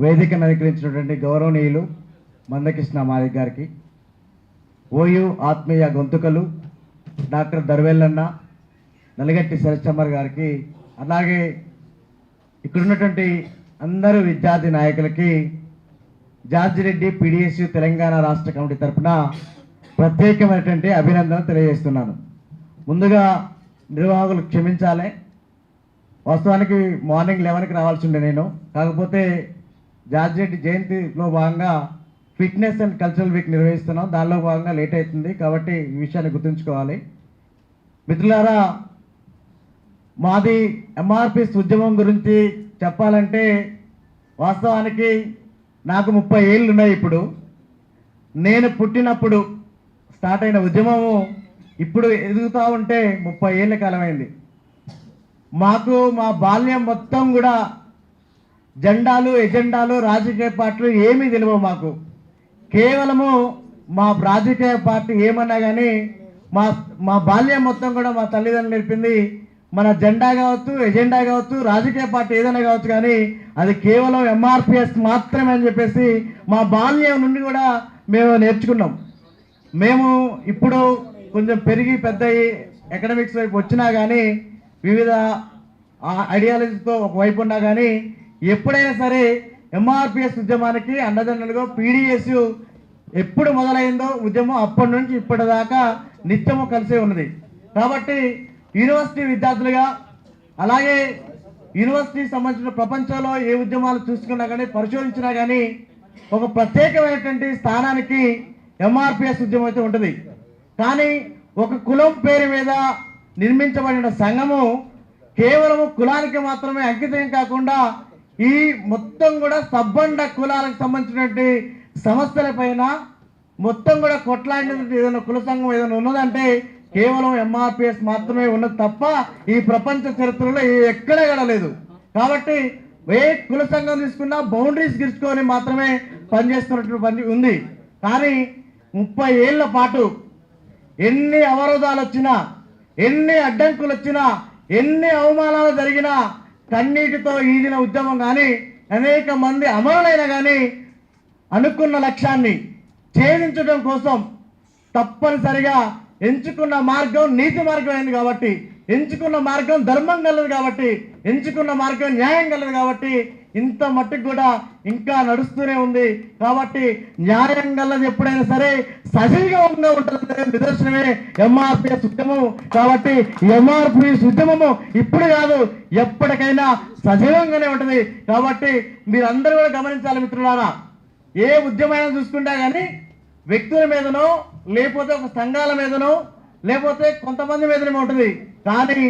వేదికను అలంకరించినటువంటి గౌరవనీయులు మందకృష్ణ మాదిక్ గారికి, ఓయూ ఆత్మీయ గొంతుకలు డాక్టర్ దర్వేలన్న, నలిగట్టి శరత్చమర్ గారికి, అలాగే ఇక్కడున్నటువంటి అందరూ విద్యార్థి నాయకులకి జార్జి రెడ్డి పీడిఎస్యు తెలంగాణ రాష్ట్ర కమిటీ తరఫున ప్రత్యేకమైనటువంటి అభినందనలు తెలియజేస్తున్నాను. ముందుగా నిర్వాహకులు క్షమించాలి, వాస్తవానికి మార్నింగ్ 11కి రావాల్సి ఉండే నేను, కాకపోతే జార్జి రెడ్డి జయంతిలో భాగంగా ఫిట్నెస్ అండ్ కల్చరల్ వీక్ నిర్వహిస్తున్నాం, దానిలో భాగంగా లేట్ అవుతుంది కాబట్టి ఈ విషయాన్ని గుర్తుంచుకోవాలి. మిత్రులారా, మాది ఎంఆర్పిఎస్ ఉద్యమం గురించి చెప్పాలంటే వాస్తవానికి నాకు 30 ఏళ్ళు ఉన్నాయి. ఇప్పుడు నేను పుట్టినప్పుడు స్టార్ట్ అయిన ఉద్యమము ఇప్పుడు ఎదుగుతూ ఉంటే 30 ఏళ్ళ కాలమైంది. మాకు మా బాల్యం మొత్తం కూడా జెండాలు, ఎజెండాలు, రాజకీయ పార్టీలు ఏమీ తెలియవు. మాకు కేవలము మా రాజకీయ పార్టీ ఏమన్నా కానీ మా బాల్యం మొత్తం కూడా మా తల్లిదండ్రులు నేర్పింది మన జెండా కావచ్చు, ఎజెండా కావచ్చు, రాజకీయ పార్టీ ఏదైనా కావచ్చు, కానీ అది కేవలం ఎంఆర్పిఎస్ మాత్రమే అని చెప్పేసి మా బాల్యం నుండి కూడా మేము నేర్చుకున్నాం. మేము ఇప్పుడు కొంచెం పెరిగి పెద్దయి ఎకడమిక్స్ వైపు వచ్చినా కానీ, వివిధ ఐడియాలజీతో ఒకవైపు ఉన్నా కానీ, ఎప్పుడైనా సరే ఎంఆర్పిఎస్ ఉద్యమానికి అండదండలుగా పీడిఎస్యు ఎప్పుడు మొదలైందో ఉద్యమం అప్పటి నుంచి ఇప్పటిదాకా నిత్యము కలిసే ఉన్నది. కాబట్టి యూనివర్సిటీ విద్యార్థులుగా, అలాగే యూనివర్సిటీకి సంబంధించిన ప్రపంచంలో ఏ ఉద్యమాలు చూసుకున్నా కానీ, పరిశోధించినా కానీ ఒక ప్రత్యేకమైనటువంటి స్థానానికి ఎంఆర్పిఎస్ ఉద్యమం అయితే ఉంటుంది. కానీ ఒక కులం పేరు మీద నిర్మించబడిన సంఘము కేవలము కులానికి మాత్రమే అంకితం కాకుండా ఈ మొత్తం కూడా సబ్బండ కులాలకు సంబంధించినటువంటి సమస్యల పైన మొత్తం కూడా కొట్లాడినటువంటి ఏదైనా కుల సంఘం ఏదైనా ఉన్నదంటే కేవలం ఎంఆర్పిఎస్ మాత్రమే ఉన్నది తప్ప ఈ ప్రపంచ చరిత్రలో ఎక్కడ లేదు. కాబట్టి ఏ కుల సంఘం తీసుకున్నా బౌండరీస్ గిరుచుకొని మాత్రమే పనిచేస్తున్నటువంటి పని ఉంది. కానీ 30 ఏళ్ల పాటు ఎన్ని అవరోధాలు వచ్చినా, ఎన్ని అడ్డంకులు వచ్చినా, ఎన్ని అవమానాలు జరిగినా కన్నీటితో ఈదిన ఉద్యమం కానీ, అనేక మంది అమరులైనా కానీ అనుకున్న లక్ష్యాన్ని ఛేదించడం కోసం తప్పనిసరిగా ఎంచుకున్న మార్గం నీతి మార్గం అయింది కాబట్టి, ఎంచుకున్న మార్గం ధర్మం గలదు కాబట్టి, ఎంచుకున్న మార్గం న్యాయం గలదు కాబట్టి ఇంత మట్టుకు కూడా ఇంకా నడుస్తూనే ఉంది. కాబట్టి న్యాయం గలది ఎప్పుడైనా సరే సజీవంగా ఉంటుంది నిదర్శనమే ఎంఆర్పిఎస్ ఉద్యమం. కాబట్టి ఎంఆర్పిఎస్ ఉద్యమము ఇప్పుడు కాదు, ఎప్పటికైనా సజీవంగానే ఉంటుంది. కాబట్టి మీరందరూ కూడా గమనించాలి మిత్రులారా, ఏ ఉద్యమైనా చూసుకుంటా కానీ వ్యక్తుల మీదనో, లేకపోతే ఒక సంఘాల మీదనో, లేకపోతే కొంతమంది మీదనే ఉంటుంది. కానీ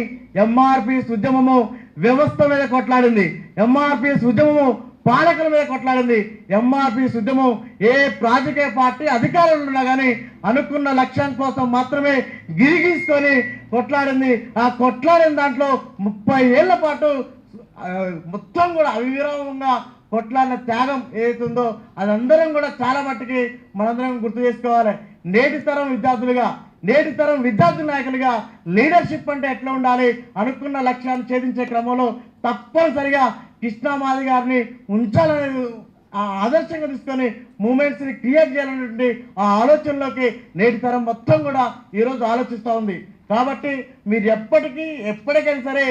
ఎంఆర్పిఎస్ ఉద్యమము వ్యవస్థ మీద కొట్లాడింది, ఎంఆర్పిఎస్ ఉద్యమము పాలకుల మీద కొట్లాడింది. ఎంఆర్పిఎస్ ఉద్యమం ఏ రాజకీయ పార్టీ అధికారంలో ఉన్నా కానీ అనుకున్న లక్ష్యం కోసం మాత్రమే గిరిగీసుకొని కొట్లాడింది. ఆ కొట్లాడిన దాంట్లో 30 ఏళ్ల పాటు మొత్తం కూడా అవిరామంగా కొట్లాడిన త్యాగం ఏదైతుందో అది అందరం కూడా చాలా మట్టుకి మనందరం గుర్తు చేసుకోవాలి. నేటి తరం విద్యార్థులుగా, నేటి తరం విద్యార్థి నాయకులుగా లీడర్షిప్ అంటే ఎట్లా ఉండాలి, అనుకున్న లక్ష్యాన్ని ఛేదించే క్రమంలో తప్పనిసరిగా కృష్ణ మాదిక్ గారిని ఉంచాలనే ఆదర్శంగా తీసుకొని మూమెంట్స్ని క్రియేట్ చేయాలనేటువంటి ఆ ఆలోచనలోకి నేటి తరం మొత్తం కూడా ఈరోజు ఆలోచిస్తూ ఉంది. కాబట్టి మీరు ఎప్పటికైనా సరే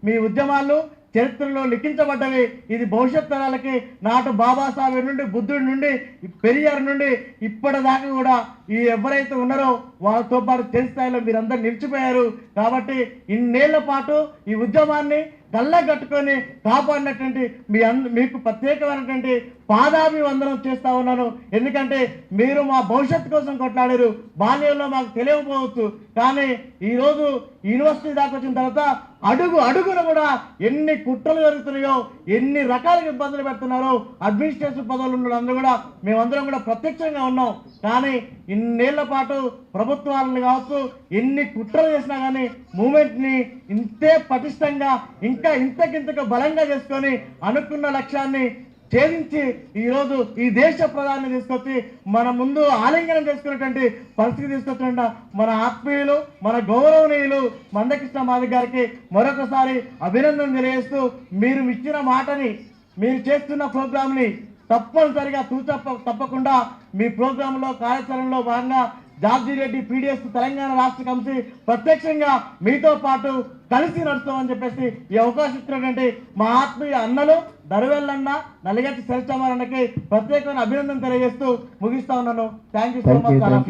మీ ఉద్యమాలు చరిత్రలో లిఖించబడ్డవి. ఇది భవిష్యత్ తరాలకి నాటు బాబాసాహెబ్ నుండి, బుద్ధుడి నుండి, పెరియార్ నుండి ఇప్పటిదాకా కూడా ఈ ఎవరైతే ఉన్నారో వాళ్ళతో పాటు తెలిసి స్థాయిలో మీరందరూ నిలిచిపోయారు. కాబట్టి ఇన్నేళ్ల పాటు ఈ ఉద్యమాన్ని కళ్ళగట్టుకొని కాపాడినటువంటి మీకు ప్రత్యేకమైనటువంటి పాదాభివందనం చేస్తా ఉన్నాను. ఎందుకంటే మీరు మా భవిష్యత్తు కోసం కొట్లాడారు. బాల్యంలో మాకు తెలియకపోవచ్చు, కానీ ఈరోజు యూనివర్సిటీ దాకా వచ్చిన తర్వాత అడుగున కూడా ఎన్ని కుట్రలు జరుగుతున్నాయో, ఎన్ని రకాలుగా ఇబ్బందులు పెడుతున్నారో అడ్మినిస్ట్రేటివ్ పదవులు ఉన్న అందరూ కూడా మేమందరం కూడా ప్రత్యక్షంగా ఉన్నాం. కానీ ఇన్నేళ్ల పాటు ప్రభుత్వాలను కావచ్చు ఎన్ని కుట్రలు చేసినా కానీ మూమెంట్ని ఇంతే పటిష్టంగా ఇంకా ఇంతకింతకు బలంగా చేసుకొని అనుకున్న లక్ష్యాన్ని ఛేదించి ఈరోజు ఈ దేశ ప్రధాని తీసుకొచ్చి మన ముందు ఆలింగనం చేసుకునేటువంటి పరిస్థితి తీసుకొచ్చిన మన ఆత్మీయులు, మన గౌరవనీయులు మందకృష్ణ మాదిక్ గారికి మరొకసారి అభినందన తెలియజేస్తూ, మీరు ఇచ్చిన మాటని, మీరు చేస్తున్న ప్రోగ్రామ్ని తప్పనిసరిగా తప్పకుండా మీ ప్రోగ్రాంలో కార్యాచరణలో భాగంగా జార్జి రెడ్డి పీడిఎస్ తెలంగాణ రాష్ట్ర కమిటీ ప్రత్యక్షంగా మీతో పాటు కలిసి నడుస్తామని చెప్పేసి ఈ అవకాశం ఇచ్చినటువంటి మా ఆత్మీయ అన్నలు దర్వేళ్ళన్న నలిగట్టి శరత్చమర్ అన్నకి ప్రత్యేకమైన అభినందన తెలియజేస్తూ ముగిస్తా ఉన్నాను. Thank you so much.